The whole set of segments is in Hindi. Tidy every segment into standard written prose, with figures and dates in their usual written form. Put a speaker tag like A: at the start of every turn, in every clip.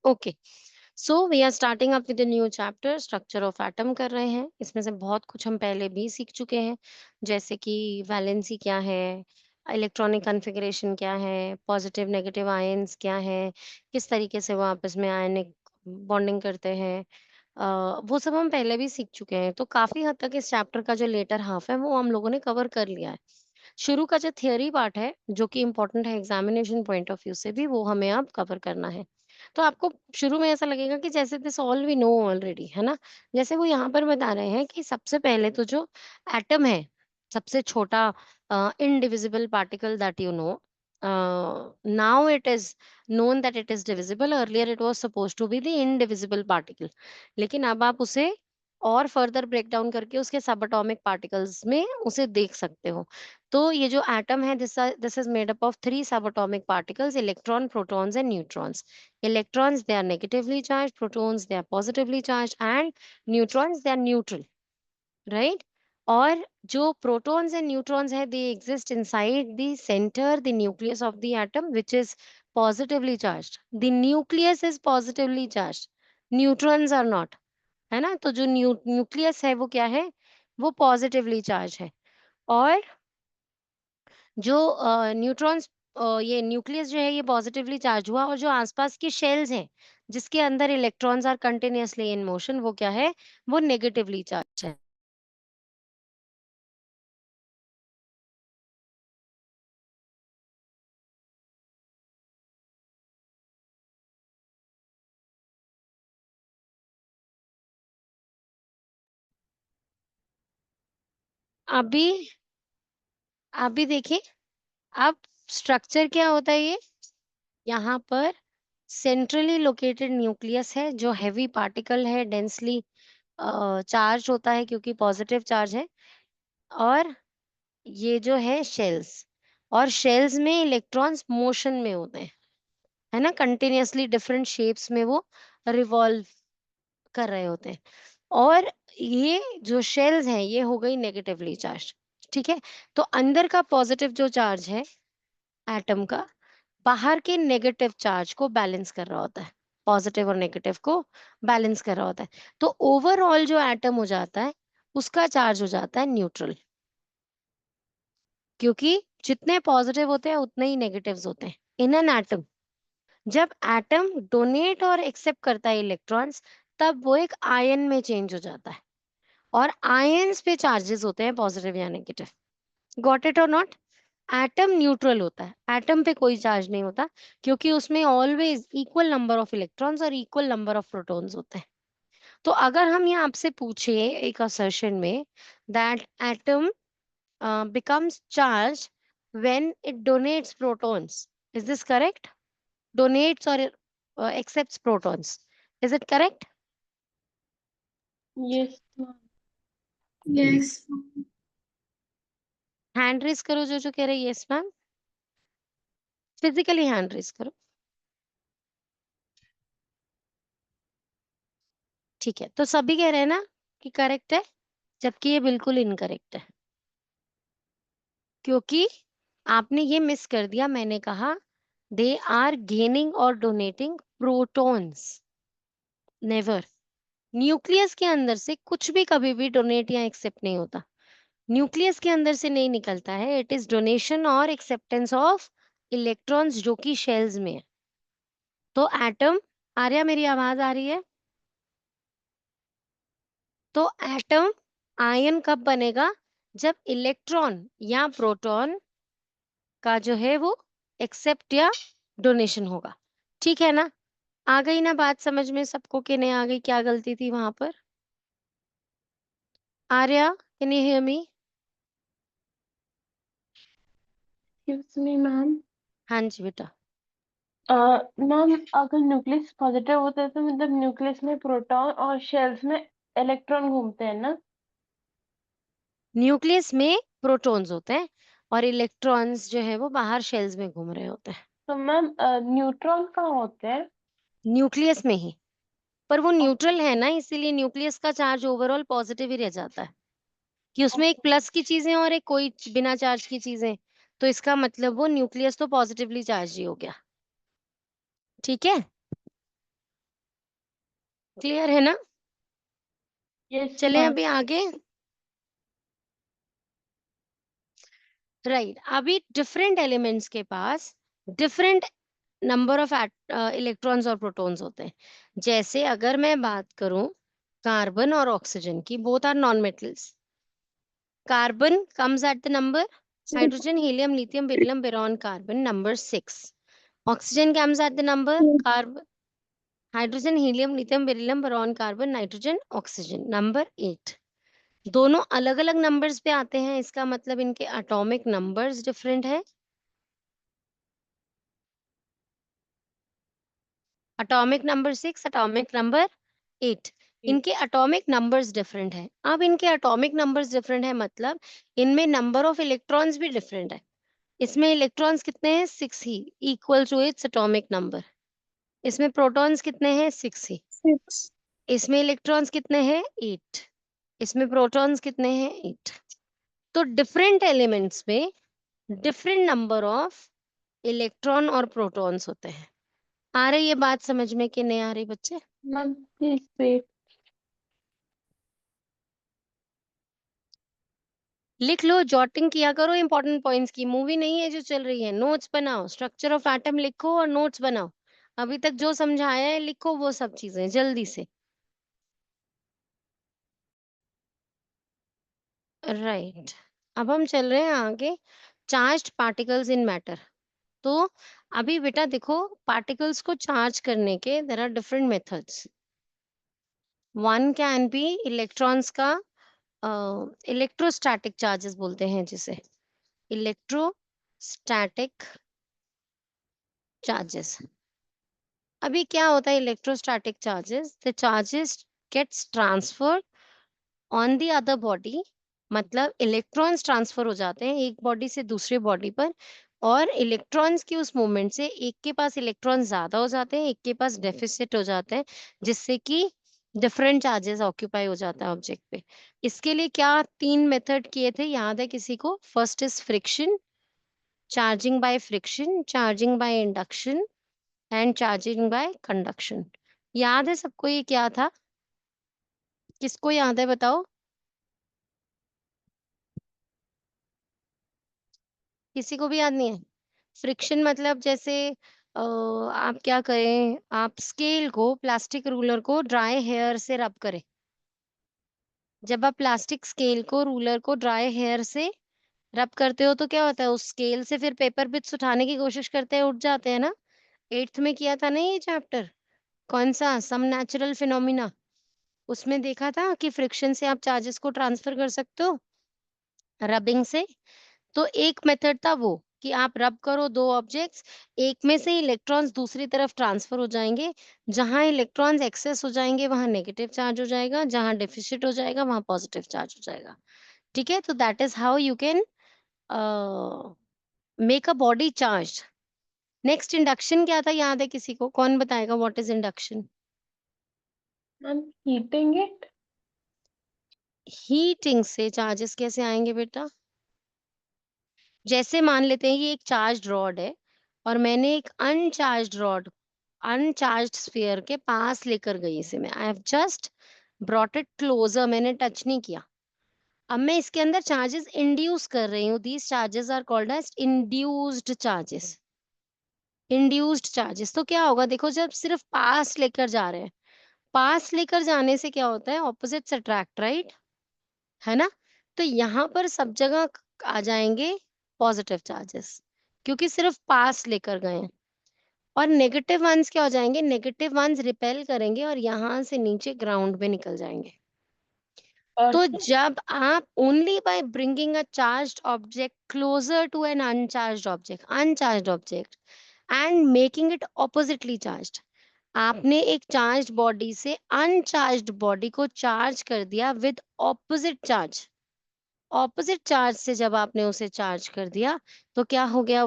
A: Okay, so we are starting up with a new chapter, structure of atom कर रहे हैं। इसमें से बहुत कुछ हम पहले भी सीख चुके हैं, जैसे कि वैलेंसी क्या है, इलेक्ट्रॉनिक कॉन्फ़िगरेशन क्या है, पॉजिटिव नेगेटिव आयंस क्या है, किस तरीके से वो आपस में आयनिक बॉन्डिंग करते हैं। वो सब हम पहले भी सीख चुके हैं, तो काफ़ी हद तक इस चैप्टर का जो लेटर हाफ है, वो हम लोगों ने कवर कर लिया है। शुरू का जो थियरी पार्ट है, जो कि इम्पोर्टेंट है एग्ज़ामिनेशन पॉइंट ऑफ व्यू से भी, वो हमें अब कवर करना है। तो आपको शुरू में ऐसा लगेगा कि जैसे this all we know already, है ना? जैसे वो यहाँ पर बता रहे हैं कि सबसे पहले तो जो एटम है, सबसे छोटा indivisible particle that you know, now it is known that it is divisible, earlier it was supposed to be the indivisible particle. लेकिन अब आप उसे और फर्दर ब्रेक डाउन करके उसके सब एटॉमिक पार्टिकल्स में उसे देख सकते हो। तो ये जो एटम है, this is made up of 3 सब atomic particles, electron, protons and neutrons. Electrons, they are negatively charged, protons, they are positively charged, and neutrons, they are neutral, right? और जो protons and neutrons है, they exist inside the center, the nucleus of the atom, which is positively charged. The nucleus is positively charged. Neutrons are not, है ना? तो जो न्यूक्लियस है वो क्या है? वो पॉजिटिवली चार्ज है। और जो न्यूट्रॉन्स, ये न्यूक्लियस जो है ये पॉजिटिवली चार्ज हुआ, और जो आसपास की शेल्स हैं जिसके अंदर electrons are continuously in motion, वो क्या है? वो नेगेटिवली चार्ज है। अभी अभी देखिए, अब स्ट्रक्चर क्या होता है ये? यहाँ पर सेंट्रली लोकेटेड न्यूक्लियस है, जो हेवी पार्टिकल है, डेंसली चार्ज होता है क्योंकि पॉजिटिव चार्ज है। और ये जो है शेल्स, और शेल्स में इलेक्ट्रॉन्स मोशन में होते हैं, है ना? कंटिन्यूअसली डिफरेंट शेप्स में वो रिवॉल्व कर रहे होते हैं। और ये जो शेल्स हैं, ये हो गई नेगेटिवली चार्ज, ठीक है? तो अंदर का पॉजिटिव जो चार्ज है एटम का, बाहर के नेगेटिव चार्ज को बैलेंस कर रहा होता है, पॉजिटिव और नेगेटिव को बैलेंस कर रहा होता है। तो ओवरऑल जो एटम हो जाता है, उसका चार्ज हो जाता है न्यूट्रल, क्योंकि जितने पॉजिटिव होते हैं उतने ही नेगेटिव्स होते हैं इन एन एटम। जब एटम डोनेट और एक्सेप्ट करता है इलेक्ट्रॉन्स, तब वो एक आयन में चेंज हो जाता है, और आयंस पे चार्जेस होते हैं पॉजिटिव या negative. Got it or not? Atom neutral होता है, एटम पे कोई चार्ज नहीं होता, क्योंकि उसमें always equal number of electrons और इक्वल नंबर ऑफ प्रोटॉन्स होते हैं। तो अगर हम ये आपसे पूछे एक असर्शन में that atom becomes charged when it donates protons, is this correct? Donates or accepts protons, is it correct?
B: Yes, ma'am.
C: Yes.
A: Hand raise करो जो जो कह रहे yes ma'am, physically hand raise करो। ठीक है, तो सभी कह रहे हैं ना कि करेक्ट है, जबकि ये बिल्कुल इनकरेक्ट है, क्योंकि आपने ये मिस कर दिया। मैंने कहा दे आर गेनिंग और डोनेटिंग प्रोटॉन्स, नेवर। न्यूक्लियस के अंदर से कुछ भी कभी भी डोनेट या एक्सेप्ट नहीं होता, न्यूक्लियस के अंदर से नहीं निकलता है। इट इज डोनेशन और एक्सेप्टेंस ऑफ इलेक्ट्रॉन्स, जो कि शेल्स में है। तो एटम, आर्या मेरी आवाज आ रही है? तो एटम आयन कब बनेगा? जब इलेक्ट्रॉन या प्रोटॉन का जो है वो एक्सेप्ट या डोनेशन होगा। ठीक है ना? आ गई ना बात समझ में सबको कि नहीं आ गई? क्या गलती थी वहां पर? Arya, can you hear me?
B: Excuse me, ma'am.
A: हाँ जी बेटा।
B: मैम, अगर न्यूक्लियस पॉजिटिव होता है तो मतलब न्यूक्लियस में प्रोटॉन और शेल्स में इलेक्ट्रॉन घूमते हैं ना?
A: न्यूक्लियस में प्रोटॉन्स होते हैं, और इलेक्ट्रॉन्स जो है वो बाहर शेल्स में घूम रहे होते हैं,
B: तो मैम न्यूट्रॉन कहाँ होते हैं?
A: न्यूक्लियस में ही। पर वो
B: ओके।
A: न्यूट्रल है ना, इसीलिए न्यूक्लियस का चार्ज ओवरऑल पॉजिटिव ही रह जाता है, कि उसमें एक प्लस की चीजें और एक कोई बिना चार्ज की चीजें। तो इसका मतलब वो न्यूक्लियस तो पॉजिटिवली चार्ज ही हो गया, ठीक है? क्लियर है ना?
B: यस
A: चलें
B: मैम।
A: अभी आगे। राइट, अभी डिफरेंट एलिमेंट्स के पास डिफरेंट नंबर ऑफ इलेक्ट्रॉन्स और प्रोटॉन्स होते हैं। जैसे अगर मैं बात करूं कार्बन और ऑक्सीजन की, both are non metals. Carbon comes at the number, hydrogen, helium, lithium, beryllium, boron, carbon, number 6. Oxygen comes at the number, carbon, hydrogen, helium, lithium, beryllium, boron, carbon, nitrogen, oxygen, number 8. दोनों अलग अलग नंबर्स पे आते हैं, इसका मतलब इनके एटॉमिक नंबर्स डिफरेंट है। एटॉमिक नंबर 6, एटॉमिक नंबर 8, इनके एटॉमिक नंबर्स डिफरेंट है। अब इनके एटॉमिक नंबर्स डिफरेंट है मतलब इनमें नंबर ऑफ इलेक्ट्रॉन्स भी डिफरेंट है। इसमें इलेक्ट्रॉन्स कितने हैं? 6 ही, equal to its atomic number. इसमें प्रोटॉन्स कितने हैं? 6 ही।
C: 6.
A: इसमें इलेक्ट्रॉन्स कितने हैं? 8। इसमें प्रोटॉन्स कितने हैं? 8। तो डिफरेंट एलिमेंट्स में डिफरेंट नंबर ऑफ इलेक्ट्रॉन और प्रोटॉन्स होते हैं। आ रही ये बात समझ में कि नहीं आ रही बच्चे?
B: Ma'am please wait.
A: लिख लो, जॉटिंग किया करो इंपॉर्टेंट पॉइंट्स की। मूवी नहीं है जो चल रही है। नोट्स बनाओ, स्ट्रक्चर ऑफ एटम लिखो और नोट्स बनाओ। अभी तक जो समझाया है लिखो वो सब चीजें जल्दी से। राइट, अब हम चल रहे हैं आगे। Charged particles in matter. तो अभी बेटा देखो, पार्टिकल्स को चार्ज करने के there are different methods. One can be electrons का, इलेक्ट्रोस्टैटिक चार्जेस बोलते हैं जिसे, इलेक्ट्रोस्टैटिक चार्जेस। अभी क्या होता है electrostatic charges? The charges gets transferred on the other body, मतलब इलेक्ट्रॉन्स ट्रांसफर हो जाते हैं एक बॉडी से दूसरे बॉडी पर, और इलेक्ट्रॉन्स की उस मूवमेंट से एक के पास इलेक्ट्रॉन ज्यादा हो जाते हैं, एक के पास डेफिसिट हो जाते हैं, जिससे कि डिफरेंट चार्जेस ऑक्यूपाई हो जाता है ऑब्जेक्ट पे। इसके लिए क्या 3 मेथड किए थे, याद है किसी को? First is friction, charging by friction, charging by induction and charging by conduction. याद है सबको ये क्या था? किसको याद है बताओ? किसी को भी याद नहीं है? फ्रिक्शन मतलब जैसे आप क्या करें, आप स्केल को, प्लास्टिक रूलर को ड्राई हेयर से रब करें। जब आप प्लास्टिक स्केल को, रूलर को ड्राई हेयर से रब करते हो तो क्या होता है? उस स्केल से फिर पेपर बिट्स उठाने की कोशिश करते हैं, उठ जाते हैं ना। 8th में किया था ना ये चैप्टर, कौन सा, सम नेचुरल फिनोमिना। उसमें देखा था कि फ्रिक्शन से आप चार्जेस को ट्रांसफर कर सकते हो रबिंग से। तो एक मेथड था वो कि आप रब करो दो ऑब्जेक्ट्स, एक में से इलेक्ट्रॉन्स दूसरी तरफ ट्रांसफर हो जाएंगे। जहां इलेक्ट्रॉन्स एक्सेस हो जाएंगे वहां नेगेटिव चार्ज हो जाएगा, जहां डेफिसिट हो जाएगा वहां पॉजिटिव चार्ज हो जाएगा। ठीक है, तो that is how you can make a body charge. Next induction क्या था, याद है किसी को? कौन बताएगा what is induction?
B: Ma'am heating it.
A: Heating से चार्जेस कैसे आएंगे बेटा? जैसे मान लेते हैं ये एक चार्ज रॉड है और मैंने एक अनचार्ज रॉड, अनचार्ज स्फीयर के पास लेकर गई इसे मैं, I have just brought it closer, मैंने टच नहीं किया। अब मैं इसके अंदर चार्जेस इंड्यूस कर रही हूँ, these charges are called as induced charges. Induced charges तो क्या होगा देखो, जब सिर्फ पास लेकर जा रहे हैं, पास लेकर जाने से क्या होता है? Opposites attract, right? है ना? तो यहाँ पर सब जगह आ जाएंगे पॉजिटिव चार्जेस, क्योंकि सिर्फ पास लेकर गए हैं। और नेगेटिव वंस क्या हो जाएंगे? नेगेटिव वंस रिपेल करेंगे और यहाँ से नीचे ग्राउंड में निकल जाएंगे। तो
B: अर्थ।
A: जब आप only by bringing a charged object closer to an uncharged object and making it oppositely charged, आपने एक चार्ज बॉडी से अनचार्ज्ड बॉडी को चार्ज कर दिया with opposite charge. Opposite charge से जब आपने उसे चार्ज कर दिया तो क्या हो गया?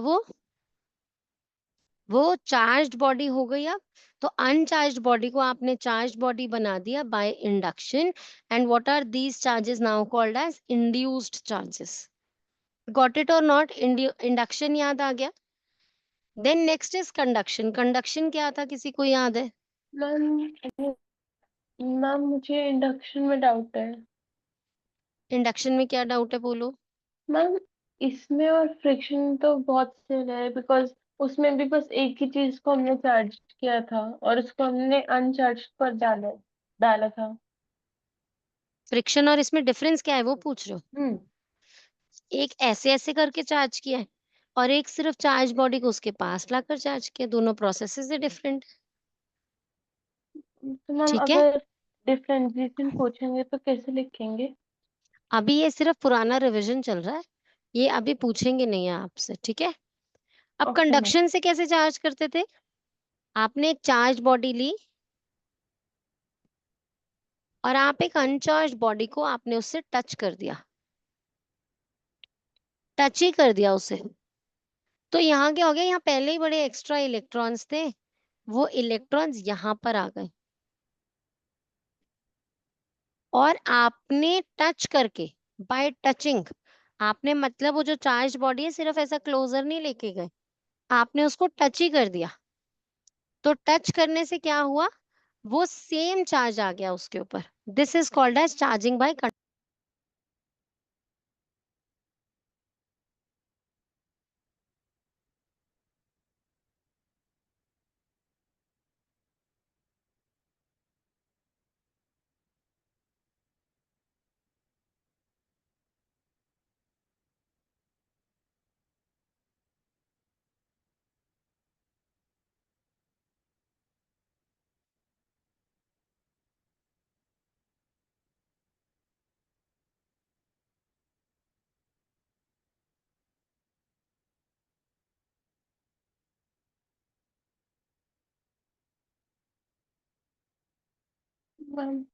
A: वो चार्ज्ड बॉडी हो गई। अब तो अनचार्ज्ड बॉडी को आपने चार्ज्ड बॉडी बना दिया by induction, and what are these charges now called as induced charges. Got it or not? Induction याद आ गया? Then next is conduction. Conduction क्या था, किसी को याद है?
B: मैम मैम मुझे इंडक्शन में डाउट है।
A: इंडक्शन में क्या डाउट है, बोलो।
B: मैम इसमें और फ्रिक्शन तो बहुत सेम है, बिकॉज उसमें भी बस एक ही चीज को हमने चार्ज किया था और उसको हमने अनचार्ज पर डाला डाला था।
A: फ्रिक्शन और इसमें डिफरेंस क्या है वो पूछ रहे हो?
B: हम्म।
A: एक ऐसे ऐसे करके चार्ज किया है और एक सिर्फ चार्ज बॉडी को उसके पास लाकर चार्ज किया, दोनों प्रोसेसेस है डिफरेंट।
B: तो मैम
A: ठीक है,
B: अगर डिफरेंशिएशन पूछेंगे तो कैसे लिखेंगे?
A: अभी ये सिर्फ पुराना रिवीजन चल रहा है, ये अभी पूछेंगे नहीं है आपसे, ठीक है। अब
B: ओके मैम।
A: कंडक्शन से कैसे चार्ज करते थे? आपने एक चार्ज बॉडी ली और आप एक अनचार्ज बॉडी को आपने उससे टच कर दिया, टच ही कर दिया उसे। तो यहाँ क्या हो गया, यहाँ पहले ही बड़े एक्स्ट्रा इलेक्ट्रॉन्स थे, वो इलेक्ट्रॉन्स यहाँ पर आ गए और आपने टच करके, बाय टचिंग, आपने मतलब वो जो चार्ज बॉडी है सिर्फ ऐसा क्लोजर नहीं लेके गए, आपने उसको टच ही कर दिया। तो टच करने से क्या हुआ, वो सेम चार्ज आ गया उसके ऊपर। This is called as charging by.
B: Ma'am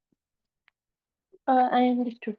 B: I understood.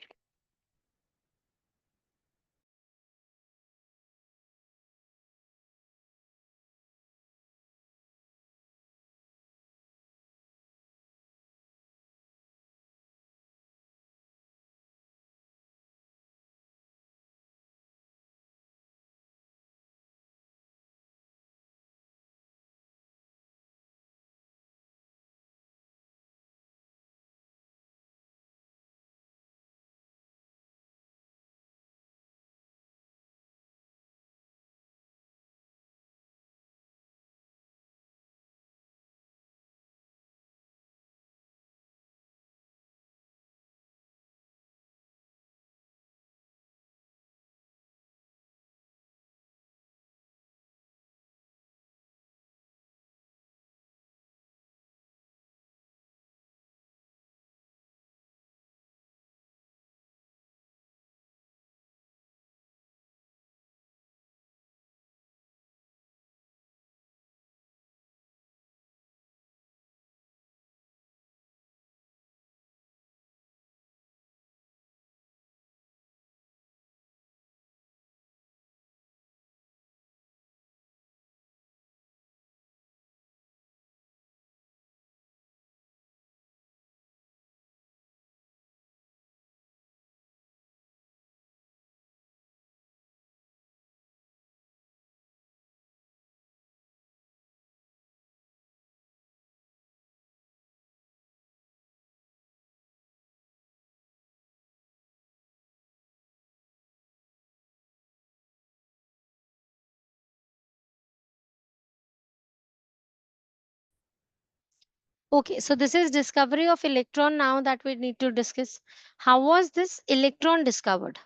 A: Okay, so this is discovery of electron now that we need to discuss. How was this electron discovered?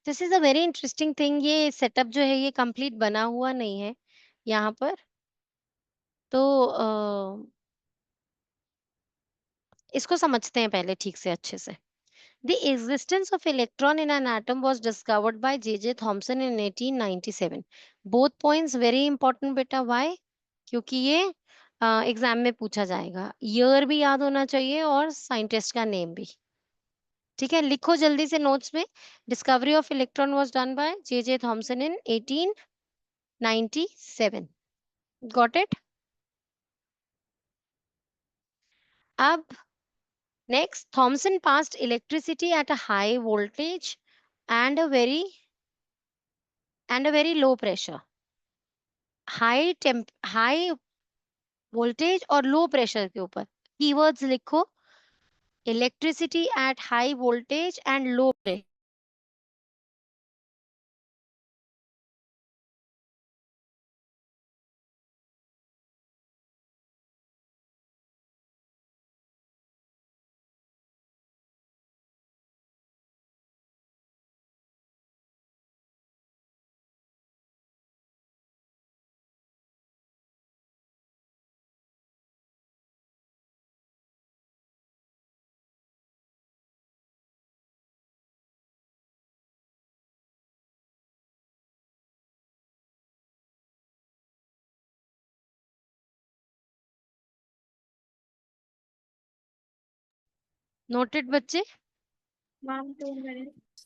A: This is a very interesting thing. ये setup जो है ये complete बना हुआ नहीं है यहाँ पर। तो इसको समझते हैं पहले ठीक से अच्छे से। The existence of electron in an atom was discovered by J.J. Thomson in 1897. Both points very important बेटा। Why? क्योंकि ये एग्जाम में पूछा जाएगा। ईयर भी याद होना चाहिए और साइंटिस्ट का नेम भी। ठीक है, लिखो जल्दी से नोट्स में। Discovery of electron was done by J Thomson in 1897। Got it? अब next, Thomson passed electricity at a high voltage and a very low pressure. High voltage और लो प्रेशर के ऊपर कीवर्ड्स लिखो। Electricity at high voltage and low pressure. Noted बच्चे?
C: Ma'am, 2 minutes.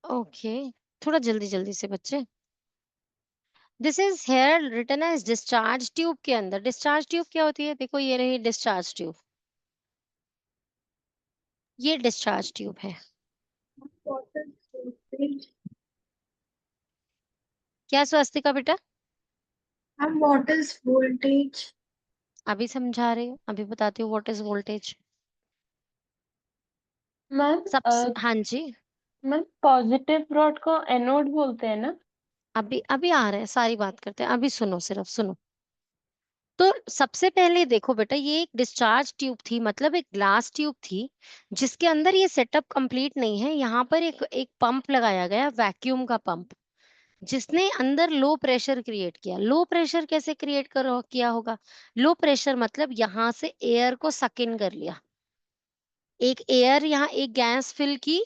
A: ओके, थोड़ा जल्दी जल्दी से बच्चे। This is here written as discharge tube के अंदर। डिस्चार्ज ट्यूब क्या होती है? देखो ये रही डिस्चार्ज ट्यूब, ये डिस्चार्ज ट्यूब है।
C: What is voltage?
A: क्या स्वस्तिका बेटा?
C: Ma'am, what is voltage?
A: अभी समझा रही हूँ, अभी बताती हूँ व्हाट इज वोल्टेज।
B: मैम
A: सबसे हाँ जी,
B: मैम पॉजिटिव रॉड को एनोड बोलते हैं ना?
A: अभी अभी आ रहे हैं, सारी बात करते हैं, अभी सुनो, सिर्फ सुनो। तो सबसे पहले देखो बेटा, ये एक डिस्चार्ज ट्यूब थी, मतलब एक ग्लास ट्यूब थी, जिसके अंदर ये सेटअप कंप्लीट नहीं है। यहाँ पर एक एक पंप लगाया गया, वैक्यूम का पंप, जिसने अंदर लो प्रेशर क्रिएट किया। लो प्रेशर कैसे क्रिएट करो किया होगा? लो प्रेशर मतलब यहाँ से एयर को सक इन कर लिया, एक एयर यहाँ एक गैस फिल की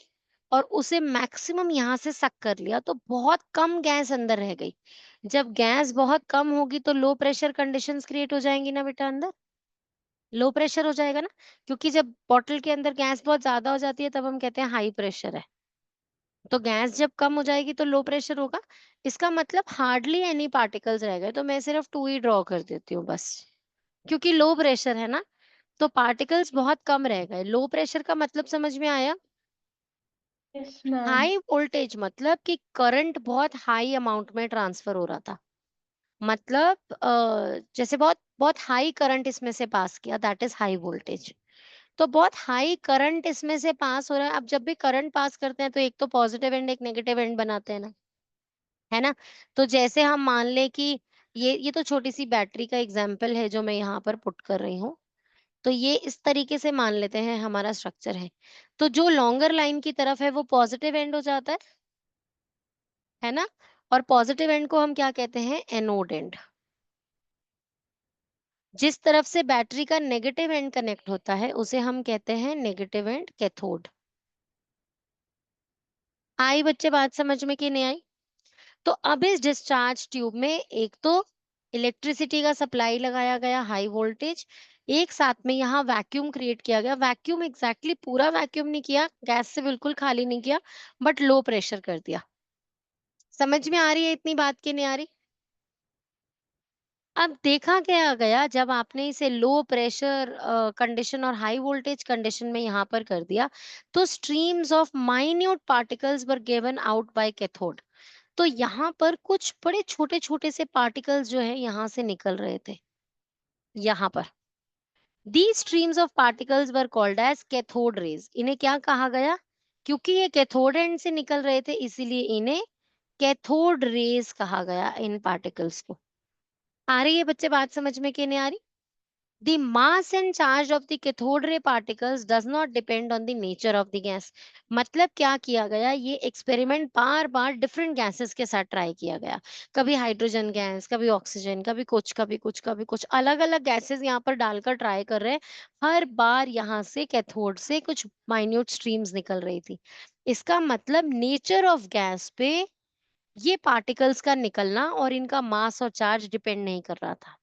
A: और उसे मैक्सिमम यहाँ से सक कर लिया, तो बहुत कम गैस अंदर रह गई। जब गैस बहुत कम होगी तो लो प्रेशर कंडीशंस क्रिएट हो जाएंगी ना बेटा, अंदर लो प्रेशर हो जाएगा ना, क्योंकि जब बॉटल के अंदर गैस बहुत ज्यादा हो जाती है तब हम कहते हैं हाई प्रेशर है। तो गैस जब कम हो जाएगी तो लो प्रेशर होगा। इसका मतलब हार्डली एनी पार्टिकल्स रह गए, तो मैं सिर्फ 2 ही ड्रॉ कर देती हूँ बस, क्योंकि लो प्रेशर है ना, तो पार्टिकल्स बहुत कम रह गए। लो प्रेशर का मतलब समझ में आया?
B: Yes ma'am.
A: हाई वोल्टेज मतलब कि करंट बहुत हाई अमाउंट में ट्रांसफर हो रहा था, मतलब जैसे बहुत बहुत हाई करंट इसमें से पास किया, दैट इज हाई वोल्टेज। तो बहुत हाई करंट इसमें से पास हो रहा है। अब जब भी करंट पास करते हैं तो एक तो पॉजिटिव एंड एक नेगेटिव एंड बनाते हैं ना, है ना? तो जैसे हम मान लें कि ये तो छोटी सी बैटरी का एग्जाम्पल है जो मैं यहाँ पर पुट कर रही हूँ। तो ये इस तरीके से मान लेते हैं हमारा स्ट्रक्चर है। तो जो लॉन्गर लाइन की तरफ है वो पॉजिटिव एंड हो जाता है ना? और पॉजिटिव एंड को हम क्या कहते हैं? Anode and. जिस तरफ से बैटरी का नेगेटिव एंड कनेक्ट होता है उसे हम कहते हैं नेगेटिव एंड कैथोड। आई बच्चे बात समझ में कि नहीं आई? तो अब इस डिस्चार्ज ट्यूब में एक तो इलेक्ट्रिसिटी का सप्लाई लगाया गया हाई वोल्टेज, एक साथ में यहाँ वैक्यूम क्रिएट किया गया। वैक्यूम एग्जैक्टली पूरा वैक्यूम नहीं किया, गैस से बिल्कुल खाली नहीं किया, बट लो प्रेशर कर दिया। समझ में आ रही है इतनी बात की नहीं आ रही? अब देखा क्या गया, जब आपने इसे लो प्रेशर कंडीशन और हाई वोल्टेज कंडीशन में यहाँ पर कर दिया, तो streams of minute particles were given out by cathode. तो यहाँ पर कुछ बड़े छोटे छोटे से पार्टिकल्स जो है यहाँ से निकल रहे थे, यहाँ पर। These streams of particles were called as cathode rays। इन्हें क्या कहा गया? क्योंकि ये कैथोड एंड से निकल रहे थे इसीलिए इन्हें कैथोड रेज कहा गया, इन पार्टिकल्स को। आ रही है बच्चे बात समझ में कि नहीं आ रही? The mass and charge of the cathode ray particles does not depend on the nature of the gas। मतलब क्या किया गया, ये एक्सपेरिमेंट बार बार डिफरेंट गैसेस के साथ ट्राई किया गया। कभी हाइड्रोजन गैस, कभी ऑक्सीजन, कभी कुछ कभी कुछ कभी कुछ, अलग अलग गैसेस यहाँ पर डालकर ट्राई कर रहे हैं। हर बार यहाँ से कैथोड से कुछ माइन्यूट स्ट्रीम्स निकल रही थी। इसका मतलब नेचर ऑफ गैस पे ये पार्टिकल्स का निकलना और इनका मास और चार्ज डिपेंड नहीं कर रहा था।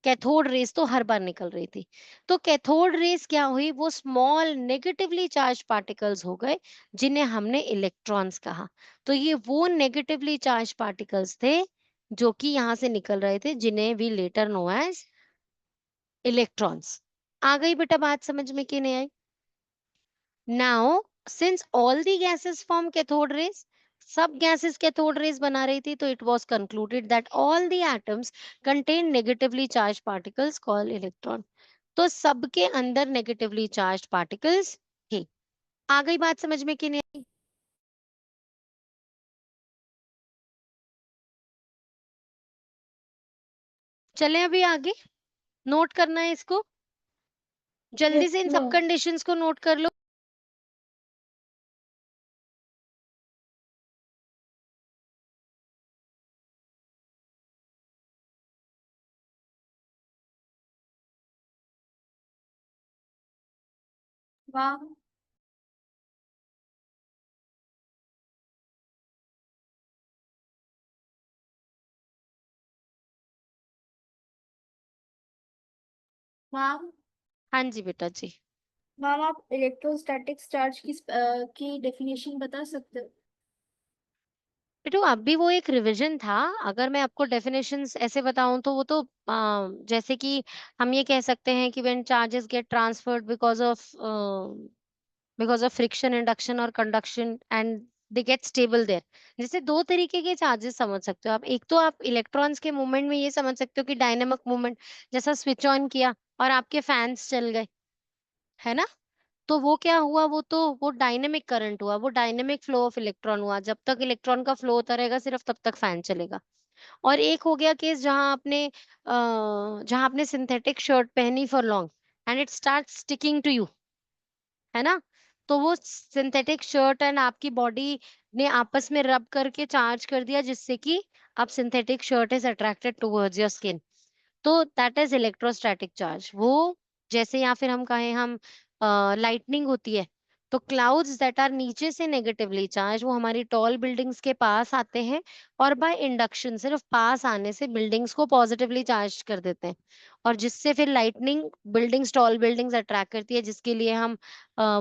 A: कैथोड रेस तो हर बार निकल रही थी। तो कैथोड रेस क्या हुई, वो स्मॉल नेगेटिवली चार्ज पार्टिकल्स हो गए, जिन्हें हमने इलेक्ट्रॉन्स कहा। तो ये वो नेगेटिवली चार्ज पार्टिकल्स थे जो कि यहाँ से निकल रहे थे, जिन्हें we later know as electrons. आ गई बेटा बात समझ में कि नहीं आई? Now, since all the gases form cathode rays, सब gases cathode rays बना रही थी, तो it was concluded that all the atoms contain negatively charged particles called electron। तो सबके अंदर नेगेटिवली चार्ज पार्टिकल्स थे। आ गई बात समझ में कि नहीं? चले अभी आगे, नोट करना है इसको, जल्दी
B: यस
A: से इन सब
B: मैम।
A: कंडीशंस को नोट कर लो।
C: मैम मैम
A: हाँ जी बेटा जी।
C: मैम आप इलेक्ट्रोस्टैटिक चार्ज की डेफिनेशन बता सकते हो?
A: बेटू अभी वो एक रिवीजन था। अगर मैं आपको डेफिनेशंस ऐसे बताऊं तो वो तो जैसे कि हम ये कह सकते हैं कि when charges get transferred because of friction, induction और conduction and they get stable there. जैसे दो तरीके के चार्जेस समझ सकते हो आप। एक तो आप इलेक्ट्रॉन्स के मूवमेंट में ये समझ सकते हो कि डायनेमिक मूवमेंट, जैसा स्विच ऑन किया और आपके फैंस चल गए, है ना? तो वो क्या हुआ, वो डायनेमिक करंट हुआ, वो डायनेमिक फ्लो ऑफ इलेक्ट्रॉन हुआ। जब तक इलेक्ट्रॉन का फ्लो होता रहेगा सिर्फ तब तक फैन चलेगा। और एक हो गया केस जहां आपने सिंथेटिक शर्ट पहनी for long and it start sticking to you, है ना? तो वो सिंथेटिक शर्ट एंड आपकी बॉडी ने आपस में रब करके चार्ज कर दिया, जिससे कि अब synthetic shirt is attracted towards your skin. तो दैट इज इलेक्ट्रोस्टैटिक चार्ज। वो जैसे, या फिर हम कहें, हम लाइटनिंग होती है, तो क्लाउड्स दैट आर नीचे से नेगेटिवली चार्ज वो हमारी टॉल बिल्डिंग्स के पास आते हैं, और बाय इंडक्शन सिर्फ पास आने से बिल्डिंग्स को पॉजिटिवली चार्ज कर देते हैं, और जिससे फिर lightning buildings, tall buildings attract करती है, जिसके लिए हम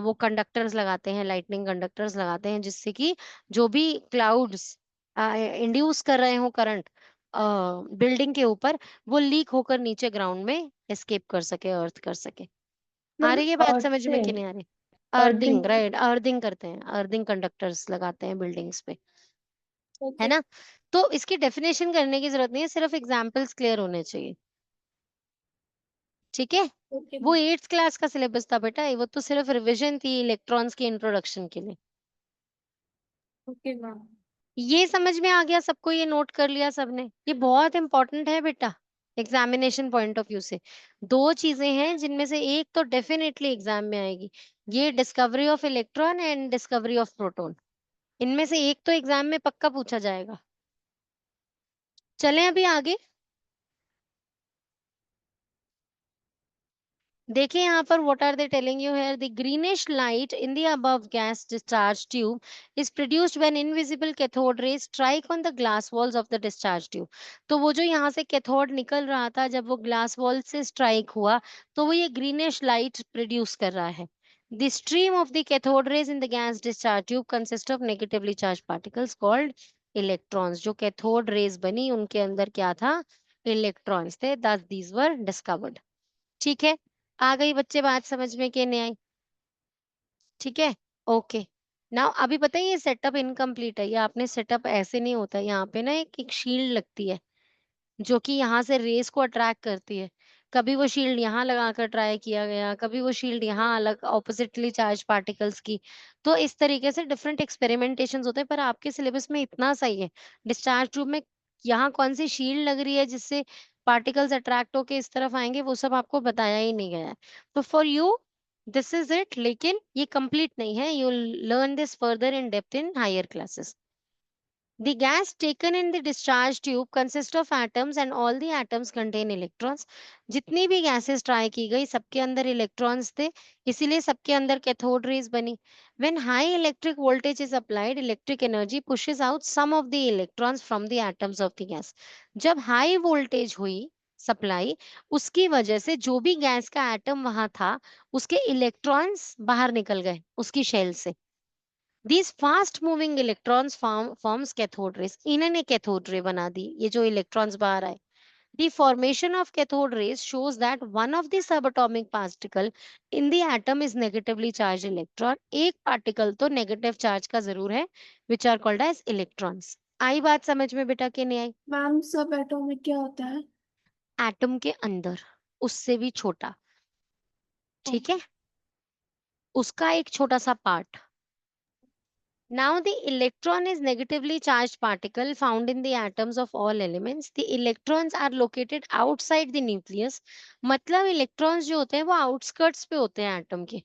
A: वो कंडक्टर्स लगाते हैं, लाइटनिंग कंडक्टर्स लगाते हैं, जिससे कि जो भी क्लाउड्स इंड्यूस कर रहे हो करंट बिल्डिंग के ऊपर, वो लीक होकर नीचे ग्राउंड में एस्केप कर सके, अर्थ कर सके। आ
B: मैम
A: रही है बात
B: अर्थ
A: समझ
B: से,
A: में कि नहीं आ रही?
B: अर्थिंग।
A: अर्थिंग, राइट, अर्थिंग करते हैं, अर्थिंग कंडक्टर्स लगाते हैं बिल्डिंग्स पे, है
C: ओके।
A: ना? तो इसकी डेफिनेशन करने की जरूरत नहीं है, सिर्फ एग्जाम्पल्स क्लियर होने चाहिए। ठीक है?
C: ओके
A: वो
C: मैम।
A: 8th क्लास का सिलेबस था बेटा, वो तो सिर्फ रिवीजन थी इलेक्ट्रॉन्स की इंट्रोडक्शन के लिए।
C: Okay ma'am.
A: ये समझ में आ गया सबको? ये नोट कर लिया सबने? ये बहुत इंपॉर्टेंट है बेटा एग्जामिनेशन पॉइंट ऑफ व्यू से। दो चीजें हैं जिनमें से एक तो डेफिनेटली एग्जाम में आएगी, ये discovery of electron and discovery of proton. इनमें से एक तो एग्जाम में पक्का पूछा जाएगा। चलें अभी आगे। देखिए यहाँ पर what are they telling you here, the greenish light in the above gas discharge tube is produced when invisible cathode rays strike on the glass walls of the discharge tube. तो वो जो यहाँ से कैथोड निकल रहा था, जब वो ग्लास वॉल से स्ट्राइक हुआ, तो वो ये ग्रीनिश लाइट प्रोड्यूस कर रहा है। The stream of the cathode rays in the gas discharge tube consists of negatively charged particles called electrons। जो कैथोड रेज बनी उनके अंदर क्या था? इलेक्ट्रॉन्स थे। thus these were discovered। ठीक है? आ गई बच्चे बात समझ में कि नहीं आई? ठीक है, ओके। नाउ अभी पता है ये सेटअप इनकम्प्लीट है, ये आपने सेटअप ऐसे नहीं होता। यहाँ पे ना एक शील्ड लगती है जो कि यहाँ से रेस को अट्रैक्ट करती है। कभी वो शील्ड यहाँ लगाकर ट्राई किया गया, कभी वो शील्ड यहाँ अलग ऑपोजिटली चार्ज पार्टिकल्स की। तो इस तरीके से डिफरेंट एक्सपेरिमेंटेशंस होते हैं, पर आपके सिलेबस में इतना सही है। डिस्चार्ज ट्यूब में यहाँ कौन सी शील्ड लग रही है जिससे पार्टिकल्स अट्रैक्ट होके इस तरफ आएंगे, वो सब आपको बताया ही नहीं गया है। तो for you this is it, लेकिन ये कंप्लीट नहीं है। You learn this further in depth in higher classes. The gas taken in the discharge tube consists of atoms and all the atoms contain electrons। जितनी भी गैसेस ट्राई की गई सबके अंदर इलेक्ट्रॉन्स थे, इसीलिए सबके अंदर कैथोड रेज बनी। When high electric voltage is applied, electric energy pushes out some of the electrons from the atoms of the gas। जब हाई वोल्टेज हुई सप्लाई, उसकी वजह से जो भी गैस का एटम वहां था, उसके इलेक्ट्रॉन्स बाहर निकल गए उसकी शेल से। These fast moving electrons forms cathode rays। इन्होंने कैथोड रे बना दी, ये जो इलेक्ट्रॉन्स बाहर आए। The formation of cathode rays shows that one of the subatomic particle in the atom is negatively charged electron। एक पार्टिकल तो नेगेटिव चार्ज का जरूर है, which are called as electrons। आई बात समझ में बेटा कि नहीं आई?
C: मैम सब एटॉमिक क्या होता है?
A: एटम के अंदर, उससे भी छोटा। ठीक है, उसका एक छोटा सा part. Now the electron is negatively charged particle found in the atoms of all elements. The electrons are located outside the nucleus. मतलब electrons जो होते हैं वो outskirts पे होते हैं atom के.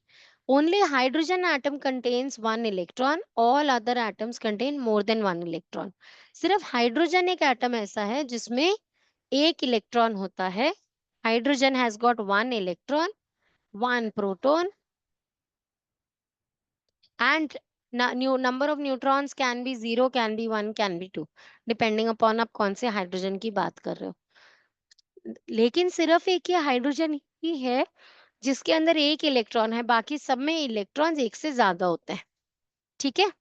A: Only hydrogen atom contains one electron. All other atoms contain more than one electron. सिर्फ hydrogen एक atom ऐसा है जिसमें एक electron होता है. Hydrogen has got one electron, one proton, and new number of neutrons can be 0, can be 1, can be 2, depending upon आप कौन से हाइड्रोजन की बात कर रहे हो. लेकिन सिर्फ एक ही हाइड्रोजन ही है जिसके अंदर एक इलेक्ट्रॉन है, बाकी सब में इलेक्ट्रॉन्स एक से ज्यादा होते हैं. ठीक है,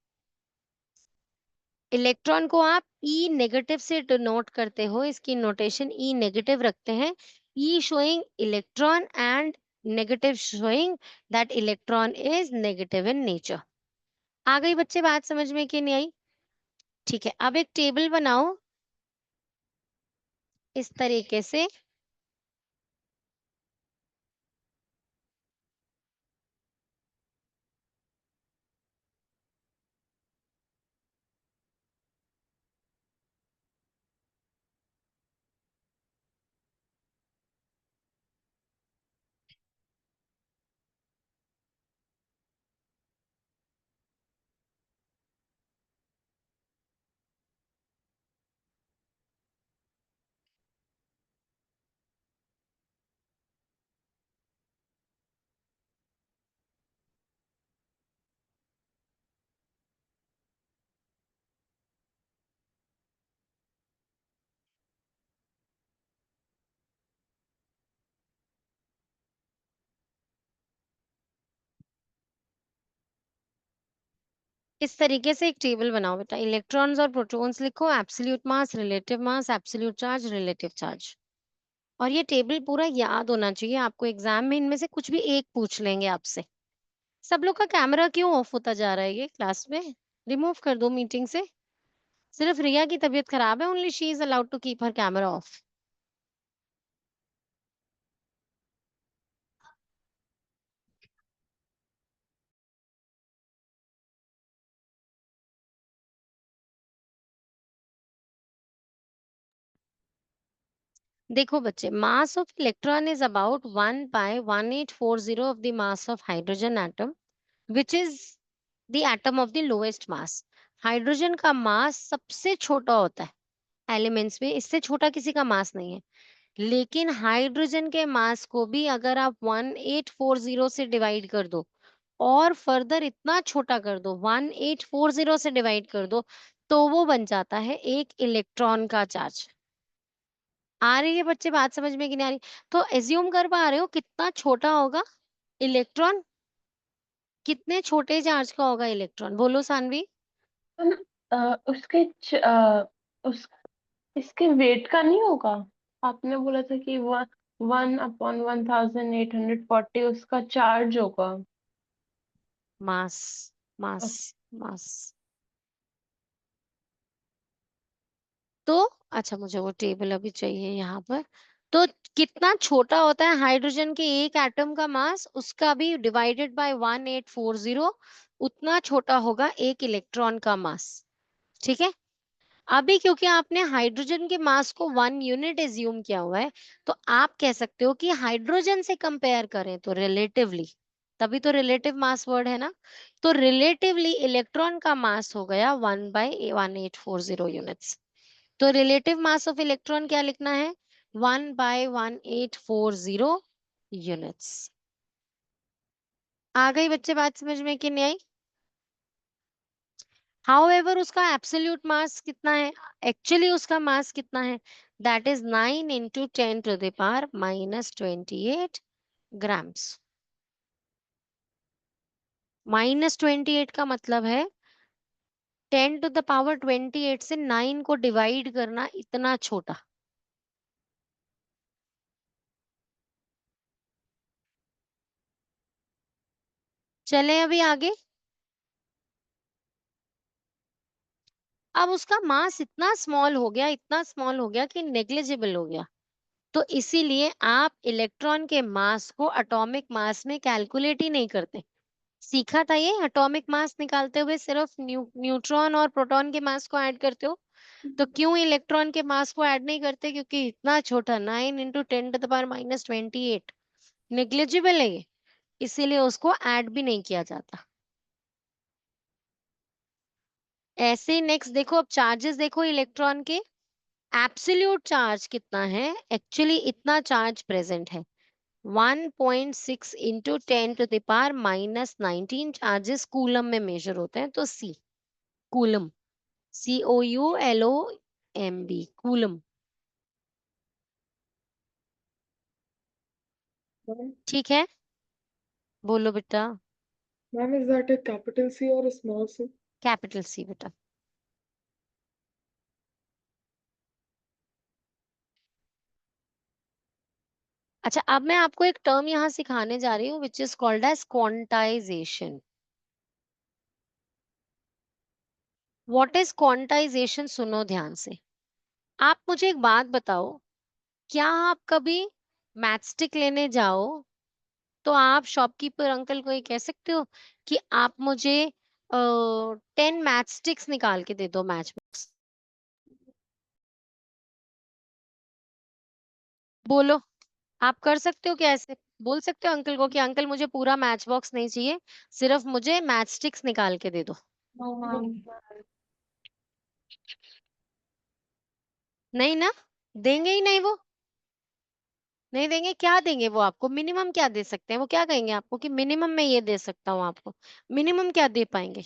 A: इलेक्ट्रॉन को आप ई नेगेटिव से डिनोट करते हो, इसकी नोटेशन ई नेगेटिव रखते हैं. E showing electron and negative showing that electron is negative in nature. आ गई बच्चे बात समझ में कि नहीं आई? ठीक है, अब एक टेबल बनाओ इस तरीके से. इस तरीके से एक टेबल बनाओ बेटा. इलेक्ट्रॉन्स और प्रोटॉन्स लिखो, एब्सोल्यूट मास, relative mass, absolute charge, relative charge. और ये टेबल पूरा याद होना चाहिए आपको. एग्जाम में इनमें से कुछ भी एक पूछ लेंगे आपसे. सब लोग का कैमरा क्यों ऑफ होता जा रहा है ये क्लास में? रिमूव कर दो मीटिंग से. सिर्फ रिया की तबीयत खराब है, only she is allowed to keep her camera off. देखो बच्चे, mass of electron is about 1/1840 of the mass of hydrogen atom, which is the atom of the lowest mass. Hydrogen का मास सबसे छोटा होता है एलिमेंट्स में, इससे छोटा किसी का मास नहीं है. लेकिन हाइड्रोजन के मास को भी अगर आप 1840 से डिवाइड कर दो और फर्दर इतना छोटा कर दो, 1840 से डिवाइड कर दो, तो वो बन जाता है एक इलेक्ट्रॉन का चार्ज. आ रही है बच्चे बात समझ में कि नहीं आ रही? तो एज्यूम कर पा रहे हो कितना छोटा होगा इलेक्ट्रॉन? कितने छोटे चार्ज का होगा इलेक्ट्रॉन? बोलो सानवी.
B: हम, उसके उस इसके वेट का नहीं होगा? आपने बोला था कि 1/1840 उसका चार्ज होगा.
A: मास, मास,
B: ओके.
A: मास. तो अच्छा, मुझे वो टेबल अभी चाहिए यहाँ पर. तो कितना छोटा होता है हाइड्रोजन के एक एटम का मास, उसका भी डिवाइडेड बाय 1840, उतना छोटा होगा एक इलेक्ट्रॉन का मास. ठीक है, अभी क्योंकि आपने हाइड्रोजन के मास को 1 यूनिट एज्यूम किया हुआ है, तो आप कह सकते हो कि हाइड्रोजन से कंपेयर करें तो रिलेटिवली, तभी तो रिलेटिव मास वर्ड है ना. तो रिलेटिवली इलेक्ट्रॉन का मास हो गया 1/1840 यूनिट्स. तो रिलेटिव मास ऑफ इलेक्ट्रॉन क्या लिखना है? 1/1840 यूनिट्स. आ गई बच्चे बात समझ में कि नहीं आई? हाउएवर उसका एब्सोल्यूट मास कितना है? एक्चुअली उसका मास कितना है? That is 9 into 10⁻⁻28 grams. -28 का मतलब है 10⁻28 से 9 को डिवाइड करना, इतना छोटा. चले अभी आगे. अब उसका मास इतना स्मॉल हो गया, इतना स्मॉल हो गया कि नेग्लिजिबल हो गया. तो इसीलिए आप इलेक्ट्रॉन के मास को एटॉमिक मास में कैलकुलेट ही नहीं करते। सीखा था ये एटॉमिक मास निकालते हुए सिर्फ न्यूट्रॉन और प्रोटॉन के मास को ऐड करते हो। तो क्यों इलेक्ट्रॉन के मास को ऐड नहीं करते? क्योंकि इतना छोटा 9 × 10⁻28 नेग्लिजिबल है ये, इसीलिए उसको ऐड भी नहीं किया जाता। ऐसे नेक्स्ट देखो, अब चार्जेस देखो इलेक्ट्रॉन के। एब्सोल्यूट चार्ज कितना है? एक्चुअली इतना चार्ज प्रेजेंट है 1.6 इंटू 10⁻⁻19 चार्जेस कूलम में मेजर होते हैं। तो सी कूलम, COULOMB कूलम।
D: Ma'am,
A: ठीक है, बोलो बेटा।
D: ma'am, is that a capital C or a small c?
A: Capital C बेटा। अच्छा, अब मैं आपको एक टर्म यहाँ सिखाने जा रही हूँ which is called as quantization. What is quantization? सुनो ध्यान से। आप मुझे एक बात बताओ, क्या आप कभी मैचस्टिक लेने जाओ तो आप शॉपकीपर अंकल को ये कह सकते हो कि आप मुझे 10 मैच स्टिक्स निकाल के दे दो, मैच बॉक्स? बोलो, आप कर सकते हो क्या? ऐसे बोल सकते हो अंकल को कि अंकल मुझे पूरा मैच बॉक्स नहीं चाहिए, सिर्फ मुझे मैच स्टिक्स निकाल के दे दो?
B: No ma'am.
A: नहीं ना, देंगे ही नहीं वो, नहीं देंगे। क्या देंगे वो आपको? मिनिमम क्या दे सकते हैं? वो क्या कहेंगे आपको कि मिनिमम मैं ये दे सकता हूँ आपको? मिनिमम क्या दे पाएंगे?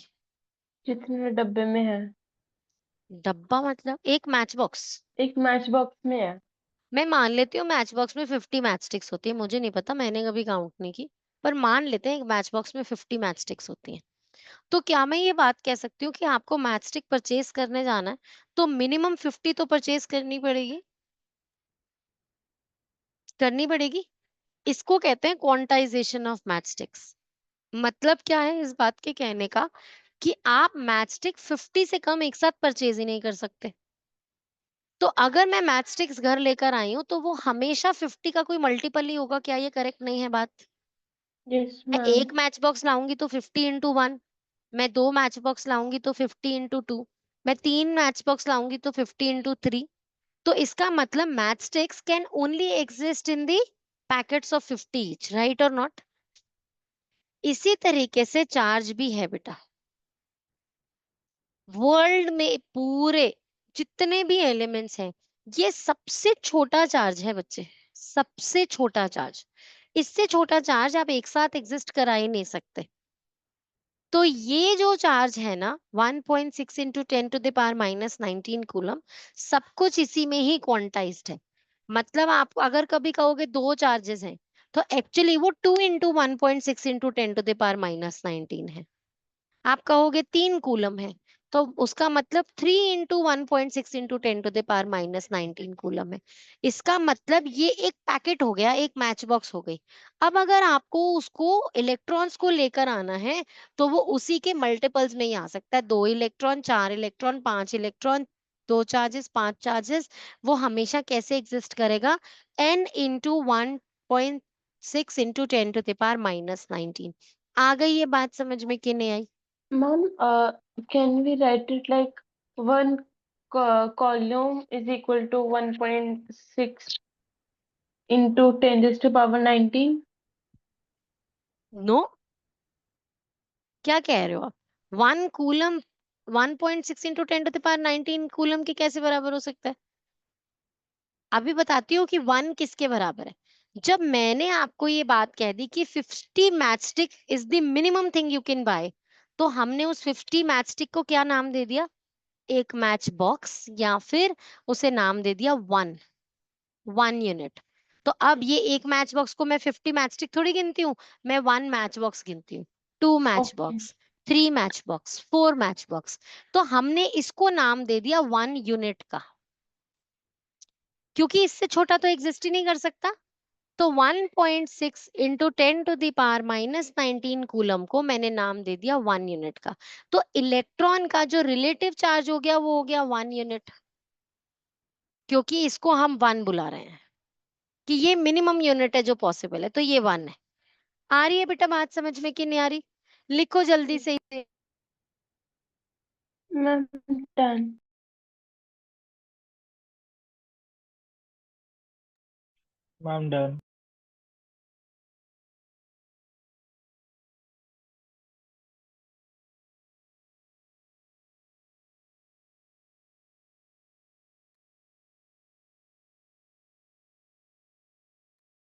B: जितने डब्बे में है,
A: डब्बा मतलब एक मैच बॉक्स?
B: एक मैच बॉक्स में है।
A: मैं मान लेती हूँ मैच बॉक्स में 50 मैच स्टिक्स होती है, मुझे नहीं पता, मैंने कभी काउंट नहीं की, पर मान लेते हैं एक मैच बॉक्स में 50 मैच स्टिक्स होती हैं। तो क्या मैं ये बात कह सकती हूँ कि आपको मैच स्टिक परचेज करने जाना है तो मिनिमम 50 तो परचेज करनी पड़ेगी? करनी पड़ेगी। इसको कहते हैं क्वांटाइजेशन ऑफ मैच स्टिक्स। मतलब क्या है इस बात के कहने का कि आप मैच स्टिक 50 से कम एक साथ परचेज ही नहीं कर सकते। तो अगर मैं मैच स्टिक्स घर लेकर आई हूँ तो वो हमेशा 50 का कोई मल्टीपल ही होगा। क्या ये करेक्ट नहीं है बात?
B: यस
A: मैं
B: मैम।
A: एक मैच बॉक्स लाऊंगी तो 50 × 1, मैं 2 मैच बॉक्स लाऊंगी तो 50 × 2, मैं 3 मैच बॉक्स लाऊंगी तो 50 × 3। तो इसका मतलब match sticks can only exist in the packets of 50 each, right और नॉट? इसी तरीके से चार्ज भी है बेटा। वर्ल्ड में पूरे जितने भी एलिमेंट्स हैं, ये सबसे छोटा चार्ज है बच्चे, सबसे छोटा चार्ज। इससे छोटा चार्ज आप एक साथ एग्जिस्ट करा ही नहीं सकते। तो ये जो चार्ज है ना 1.6 इंटू 10⁻⁻19 कूलम, सब कुछ इसी में ही क्वांटाइज्ड है। मतलब आप अगर कभी कहोगे दो चार्जेस हैं तो एक्चुअली वो 2 इंटू 1.6 इंटू 10⁻⁻19 है। आप कहोगे 3 कूलम है तो उसका मतलब 3 इंटू 1.6 इंटू 10⁻⁻19 कूलम है। इसका मतलब ये एक पैकेट हो गया, एक मैच बॉक्स हो गई। अब अगर आपको उसको इलेक्ट्रॉन्स को लेकर आना है तो वो उसी के मल्टीपल्स में ही आ सकता है। 2 electron, 4 electron, 5 electron, 2 charges, 5 charges. वो हमेशा कैसे एग्जिस्ट करेगा? n into 1.6 into 10⁻⁻19। आ गई ये बात समझ में कि नहीं आई?
B: Ma'am, can we write it like one column is equal to 1.6 into 10 raised to power 19?
A: No, क्या कह रहे हो आप? 1 कूलम 1.6 इंटू 10⁻19 कूलम के कैसे बराबर हो सकता है? अभी बताती हूँ कि 1 किसके बराबर है। जब मैंने आपको ये बात कह दी कि 50 matchstick is the minimum thing you can buy, तो हमने उस 50 मैचस्टिक को क्या नाम दे दिया? एक मैच बॉक्स, या फिर उसे नाम दे दिया 1 यूनिट। तो अब ये एक मैच बॉक्स को मैं 50 मैच स्टिक थोड़ी गिनती हूँ, मैं 1 मैच बॉक्स गिनती हूँ। 2 match
B: Okay.
A: Box, 3 match box, 4 match box. तो हमने इसको नाम दे दिया 1 यूनिट का, क्योंकि इससे छोटा तो एग्जिस्ट ही नहीं कर सकता। तो 1.6 इंटू 10⁻⁻19 कूलम को मैंने नाम दे दिया 1 यूनिट का। तो इलेक्ट्रॉन का जो रिलेटिव चार्ज हो गया वो हो गया 1 यूनिट, क्योंकि इसको हम 1 बुला रहे हैं। कि ये मिनिमम यूनिट है जो पॉसिबल है, तो ये 1 है। आ रही है बेटा बात समझ में कि नहीं आ रही? लिखो जल्दी से इसे।
B: मैम 10।
E: Ma'am done.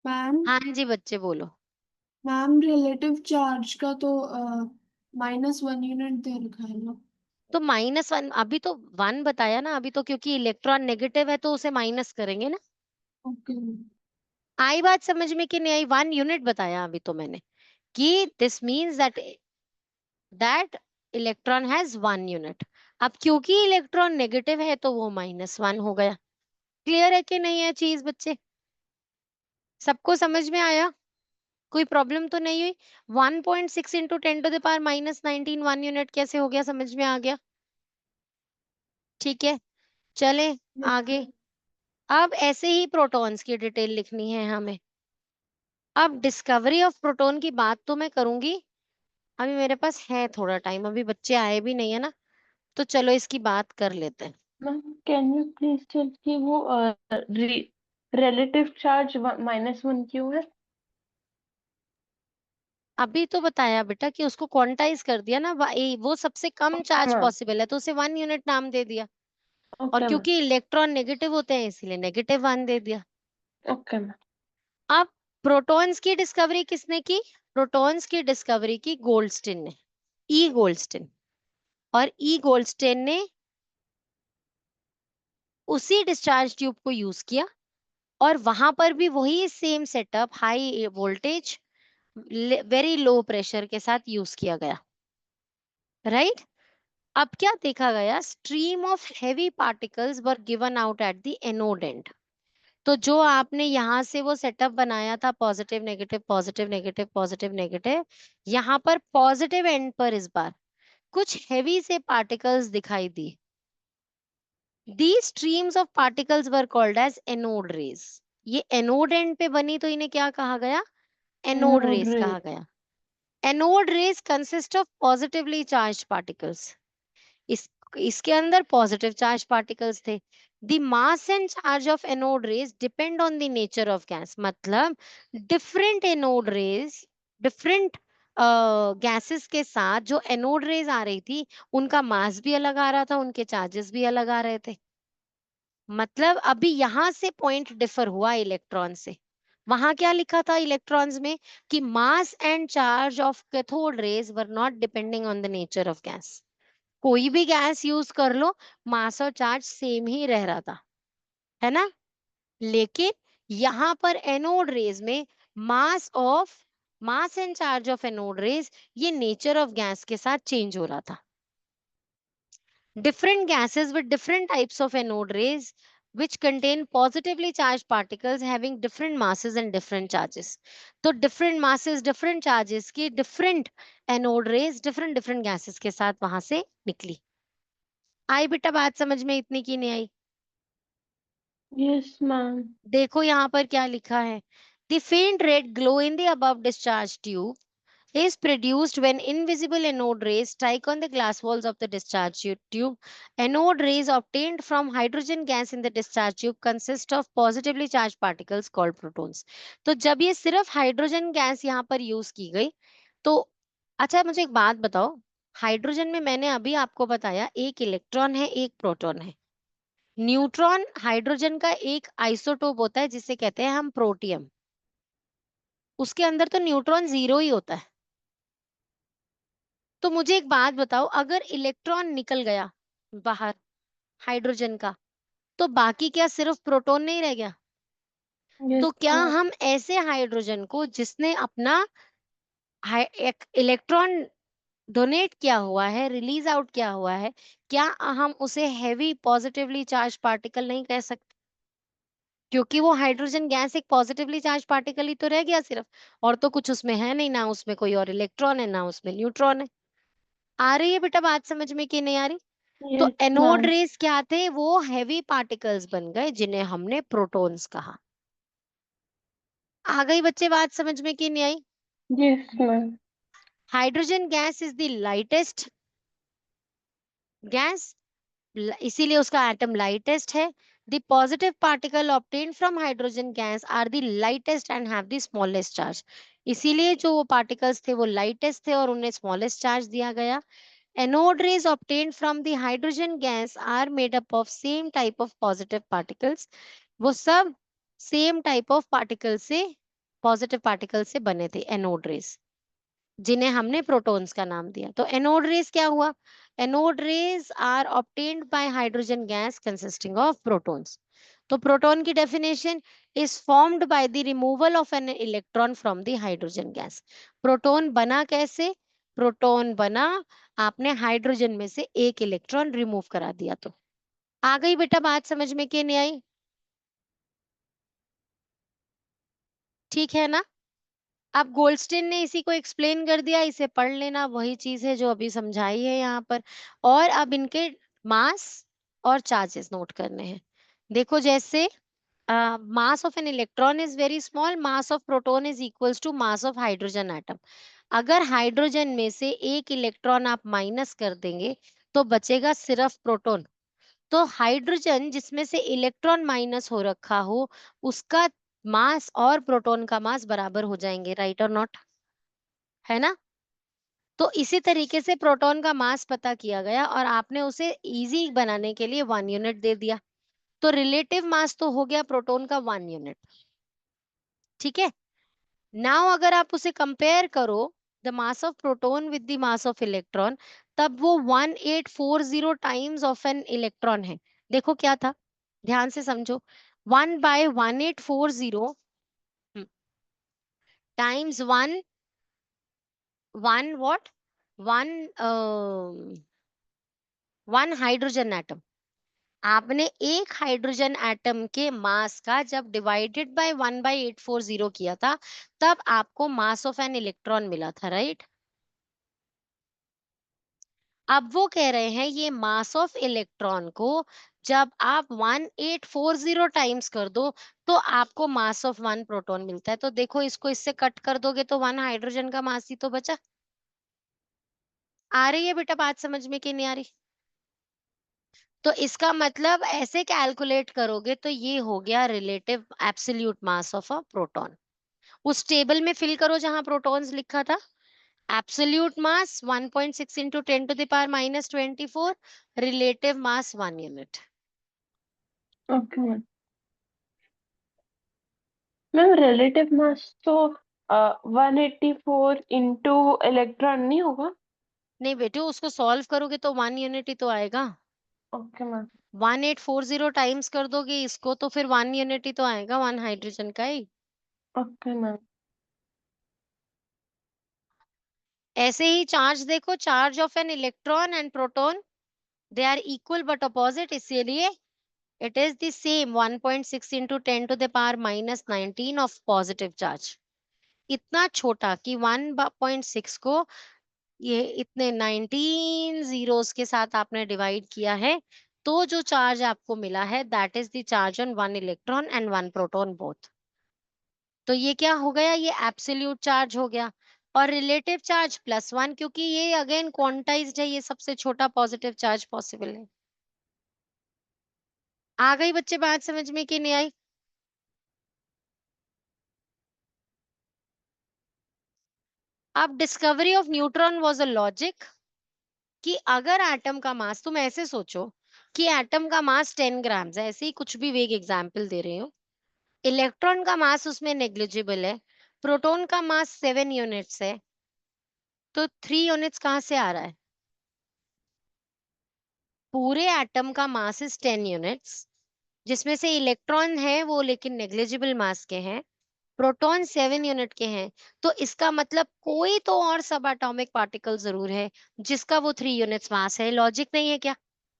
C: मैम
A: हाँ जी बच्चे बोलो।
C: मैम रिलेटिव चार्ज का तो -1 यूनिट दे रखा है ना।
A: तो -1 अभी तो 1 बताया ना, अभी तो क्योंकि इलेक्ट्रॉन नेगेटिव है तो उसे माइनस करेंगे ना।
C: ओके।
A: आई बात समझ में कि नहीं आई? 1 यूनिट बताया अभी तो मैंने कि this means that electron has 1 unit. अब क्योंकि इलेक्ट्रॉन नेगेटिव है तो वो -1 हो गया। क्लियर है कि नहीं है चीज बच्चे? सबको समझ में आया? कोई प्रॉब्लम तो नहीं हुई? 1.6 इंटू 10⁻⁻19 1 यूनिट कैसे हो गया? समझ में आ गया? ठीक है, चले आगे। अब ऐसे ही प्रोटॉन्स की डिटेल लिखनी है हमें। अब डिस्कवरी ऑफ प्रोटॉन की बात तो मैं करूंगी, अभी मेरे पास है थोड़ा टाइम, अभी बच्चे आए भी नहीं है ना, तो चलो इसकी बात कर लेते हैं।
B: Ma'am can you please tell कि वो रिलेटिव चार्ज -1 क्यों है?
A: अभी तो बताया बेटा कि उसको क्वांटाइज कर दिया ना, वो सबसे कम चार्ज
B: मैम
A: पॉसिबल है तो उसे 1 यूनिट नाम दे दिया। और
B: ओके मैम।
A: क्योंकि इलेक्ट्रॉन नेगेटिव होते हैं इसीलिए -1 दे दिया।
B: Okay ma'am.
A: अब प्रोटॉन्स की डिस्कवरी किसने की? प्रोटॉन्स की डिस्कवरी की गोल्डस्टीन ने, ई गोल्डस्टीन। और ई गोल्डस्टीन ने उसी डिस्चार्ज ट्यूब को यूज किया और वहां पर भी वही same setup, high voltage very low pressure के साथ यूज किया गया। राइट? अब क्या देखा गया? Stream of heavy particles were given out at the anode and. तो जो आपने यहां से वो सेटअप बनाया था, positive negative positive negative positive negative, यहाँ पर पॉजिटिव एंड पर इस बार कुछ हेवी से पार्टिकल्स दिखाई दी। These streams of particles were called as anode rays. ये एनोड एंड पे बनी तो इन्हें क्या कहा गया? एनोड
B: नोड
A: रेस
B: रे।
A: कहा गया। Anode rays consist of positively charged particles. इस इसके अंदर पॉजिटिव चार्ज पार्टिकल्स थे। The mass and charge of anode rays depend on the nature of gas. मतलब different anode rays, different gases के साथ जो एनोड रेज आ रही थी उनका मास भी अलग आ रहा था, उनके चार्जेस भी अलग आ रहे थे। मतलब अभी यहां से पॉइंट डिफर हुआ इलेक्ट्रॉन से। वहां क्या लिखा था इलेक्ट्रॉन्स में कि मास and charge of cathode rays were not depending on the nature of gas. कोई भी गैस यूज कर लो, मास और चार्ज सेम ही रह रहा था, है ना? लेकिन यहाँ पर एनोड रेज में mass of mass and charge of anode raise ये नेचर ऑफ गैस के साथ चेंज हो रहा था। Different gases with different types of anode rays which contain positively charged particles having different masses and different charges. तो different masses, different charges की different anode rays different gases के साथ वहां से निकली। आई बेटा बात समझ में इतनी की नहीं आई?
B: Yes ma'am.
A: देखो यहाँ पर क्या लिखा है। The faint red glow in the above discharge tube is produced when invisible anode rays strike on the glass walls of the discharge tube. Anode rays obtained from hydrogen gas in the discharge tube consist of positively charged particles called protons. तो जब ये सिर्फ हाइड्रोजन गैस यहाँ पर यूज की गई तो अच्छा मुझे एक बात बताओ, हाइड्रोजन में मैंने अभी आपको बताया एक इलेक्ट्रॉन है एक प्रोटॉन है। न्यूट्रॉन हाइड्रोजन का एक आइसोटोप होता है जिसे कहते हैं हम प्रोटियम। उसके अंदर तो न्यूट्रॉन 0 ही होता है। तो मुझे एक बात बताओ, अगर इलेक्ट्रॉन निकल गया बाहर हाइड्रोजन का तो बाकी क्या सिर्फ प्रोटॉन नहीं रह गया? तो
B: यस
A: क्या
B: मैम।
A: हम ऐसे हाइड्रोजन को जिसने अपना एक इलेक्ट्रॉन डोनेट किया हुआ है, रिलीज आउट किया हुआ है, क्या हम उसे हैवी पॉजिटिवली चार्ज पार्टिकल नहीं कह सकते? क्योंकि वो हाइड्रोजन गैस एक पॉजिटिवली चार्ज पार्टिकल ही तो रह गया सिर्फ, और तो कुछ उसमें है नहीं, ना उसमें कोई और इलेक्ट्रॉन है ना उसमें न्यूट्रॉन है। आ रही है बेटा बात समझ में कि नहीं आ रही? तो
B: यस
A: एनोड
B: मैम।
A: रेस क्या थे? वो हैवी पार्टिकल्स बन गए जिन्हें हमने प्रोटॉन्स कहा। आ गई बच्चे बात समझ में कि नहीं आई?
B: Yes ma'am.
A: Hydrogen gas is the lightest gas, इसीलिए उसका एटम लाइटेस्ट है. The positive particle obtained from hydrogen gas are the lightest and have the smallest charge. इसीलिए जो वो पार्टिकल्स थे वो लाइटेस्ट थे और उन्हें स्मॉलेस्ट चार्ज दिया गया. Anode rays obtained from the hydrogen gas are made up of same type of positive particles. वो सब सेम टाइप ऑफ पार्टिकल से, पॉजिटिव पार्टिकल से बने थे एनोड रेस, जिन्हें हमने प्रोटॉन्स का नाम दिया. तो एनोड रेस क्या हुआ? Anode rays are obtained by hydrogen gas consisting of protons. तो प्रोटॉन की definition is formed by the removal of an electron from the hydrogen gas. Proton बना कैसे? प्रोटॉन बना, आपने हाइड्रोजन में से एक इलेक्ट्रॉन रिमूव करा दिया. तो आ गई बेटा बात समझ में कि नहीं आई? ठीक है ना? अब गोल्डस्टीन ने इसी को एक्सप्लेन कर दिया, इसे पढ़ लेना, वही चीज है जो अभी समझाई है यहाँ पर. और अब इनके मास और चार्जेस नोट करने हैं. देखो जैसे mass of an electron is very small, mass of proton is equals to mass of hydrogen atom. अगर हाइड्रोजन में से एक इलेक्ट्रॉन आप माइनस कर देंगे तो बचेगा सिर्फ प्रोटॉन. तो हाइड्रोजन जिसमें से इलेक्ट्रॉन माइनस हो रखा हो, उसका मास और प्रोटॉन का मास बराबर हो जाएंगे. राइट और नॉट? है ना? तो इसी तरीके से प्रोटॉन का मास पता किया गया और आपने उसे इजी बनाने के लिए 1 यूनिट दे दिया. तो रिलेटिव मास तो हो गया प्रोटॉन का 1 यूनिट. ठीक है. नाउ अगर आप उसे कंपेयर करो the mass of proton with the mass of electron, तब वो 1840 टाइम्स ऑफ एन इलेक्ट्रॉन है. देखो क्या था, ध्यान से समझो. 1/1840 times one what, one one hydrogen atom. आपने एक हाइड्रोजन एटम के मास का जब डिवाइडेड बाय 1/840 किया था, तब आपको मास ऑफ एन इलेक्ट्रॉन मिला था. राइट? अब वो कह रहे हैं ये मास ऑफ इलेक्ट्रॉन को जब आप 1840 टाइम्स कर दो तो आपको मास ऑफ 1 प्रोटॉन मिलता है. तो देखो इसको इससे कट कर दोगे तो 1 हाइड्रोजन का मास ही तो बचा. आ रही है बेटा बात समझ में कि नहीं आ रही? तो इसका मतलब ऐसे कैलकुलेट करोगे तो ये हो गया relative absolute mass of a proton. उस टेबल में फिल करो जहां प्रोटॉन्स लिखा था. Absolute mass 1.6 into 10 to the power minus 24, relative mass 1 unit.
B: Okay ma'am. Ma'am relative mass तो 184 इंटू इलेक्ट्रॉन नहीं होगा?
A: नहीं बेटे, उसको सॉल्व करोगे तो 1 यूनिट ही तो आएगा.
B: Okay ma'am.
A: 1840 टाइम्स कर दोगे इसको तो फिर 1 यूनिट ही तो आएगा, 1 हाइड्रोजन का ही.
B: Okay ma'am.
A: ऐसे ही चार्ज देखो, charge of an electron and proton they are equal but opposite, इसीलिए it is the same 1.6 into 10 to the power minus 19 of positive charge. इतना छोटा कि 1.6 को ये इतने 19 zeros के साथ आपने डिवाइड किया है, तो जो चार्ज आपको मिला है that is the charge on 1 electron and 1 proton both. तो ये क्या हो गया? ये एब्सोल्यूट चार्ज हो गया. और रिलेटिव चार्ज +1, क्योंकि ये अगेन क्वांटाइज्ड है, ये सबसे छोटा पॉजिटिव चार्ज पॉसिबल है. आ गई बच्चे बात समझ में कि नहीं आई? अब discovery of neutron was a logic कि अगर एटम का मास, तुम ऐसे सोचो कि एटम का मास 10 ग्राम्स है, ऐसे ही कुछ भी वेग एग्जांपल दे रही हूँ. इलेक्ट्रॉन का मास उसमें नेग्लिजिबल है, प्रोटॉन का मास 7 यूनिट्स है, तो 3 यूनिट्स कहाँ से आ रहा है? पूरे एटम का मास इज 10 यूनिट्स, जिसमें से इलेक्ट्रॉन है वो लेकिन नेग्लिजिबल मास के हैं, प्रोटॉन 7 यूनिट के हैं. तो इसका मतलब कोई तो और सब एटॉमिक पार्टिकल जरूर है जिसका वो 3 यूनिट्स मास है. लॉजिक नहीं है क्या?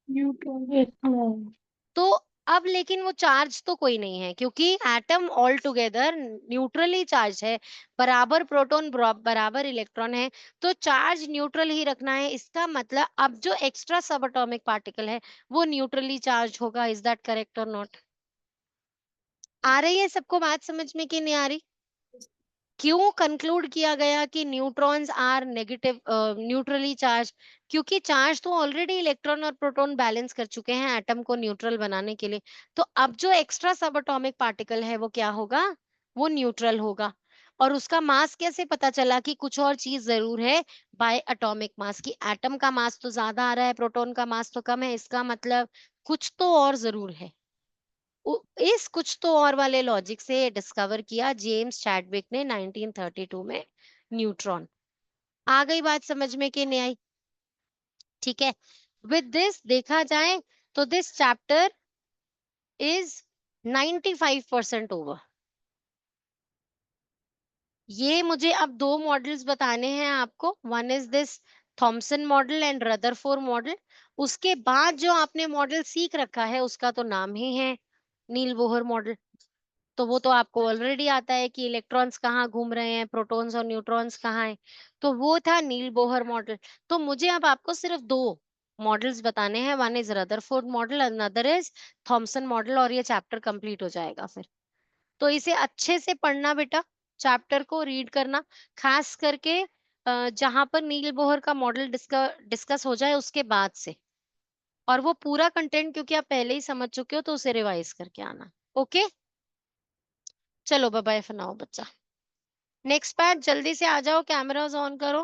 B: न्यूट्रॉन. Yes ma'am.
A: तो अब लेकिन वो चार्ज तो कोई नहीं है, क्योंकि atom all together neutrally charge है, बराबर प्रोटॉन बराबर इलेक्ट्रॉन है. तो चार्ज न्यूट्रल ही रखना है. इसका मतलब अब जो एक्स्ट्रा सब एटॉमिक पार्टिकल है वो न्यूट्रली चार्ज होगा. इज दैट करेक्ट और नॉट? आ रही है सबको बात समझ में कि नहीं आ रही? क्यों कंक्लूड किया गया कि neutrons are negative neutrally charge? क्योंकि चार्ज तो ऑलरेडी इलेक्ट्रॉन और प्रोटॉन बैलेंस कर चुके हैं एटम को न्यूट्रल बनाने के लिए। तो अब जो एक्स्ट्रा सब एटॉमिक पार्टिकल है वो क्या होगा? वो न्यूट्रल होगा। और उसका मास कैसे पता चला कि कुछ और चीज जरूर है? बाय एटॉमिक मास, की एटम का मास तो ज्यादा आ रहा है, प्रोटॉन का मास तो कम है, इसका मतलब कुछ तो और जरूर है। इस कुछ तो और वाले लॉजिक से डिस्कवर किया जेम्स चैडविक ने 1932 में न्यूट्रॉन। आ गई बात समझ में कि नहीं आई? ठीक है, विद दिस देखा जाए तो दिस चैप्टर इज 95% ओवर। ये मुझे अब दो मॉडल्स बताने हैं आपको, one is this Thompson model and Rutherford model. उसके बाद जो आपने मॉडल सीख रखा है उसका तो नाम ही है नील बोहर मॉडल। तो वो तो आपको ऑलरेडी आता है कि इलेक्ट्रॉन्स कहाँ घूम रहे हैं, प्रोटॉन्स और न्यूट्रॉन्स कहाँ हैं। तो वो था नील बोहर मॉडल। तो मुझे अब आपको सिर्फ दो मॉडल्स बताने हैं, one is Rutherford model, another is Thompson model, और ये चैप्टर कंप्लीट हो जाएगा फिर। तो इसे अच्छे से पढ़ना बेटा, चैप्टर को रीड करना, खास करके जहां पर नील बोहर का मॉडल डिस्कस हो जाए उसके बाद से। और वो पूरा कंटेंट क्योंकि आप पहले ही समझ चुके हो तो उसे रिवाइज करके आना। ओके, चलो बाय बाय फॉर नाउ बच्चा। नेक्स्ट पार्ट जल्दी से आ जाओ, कैमरास ऑन करो।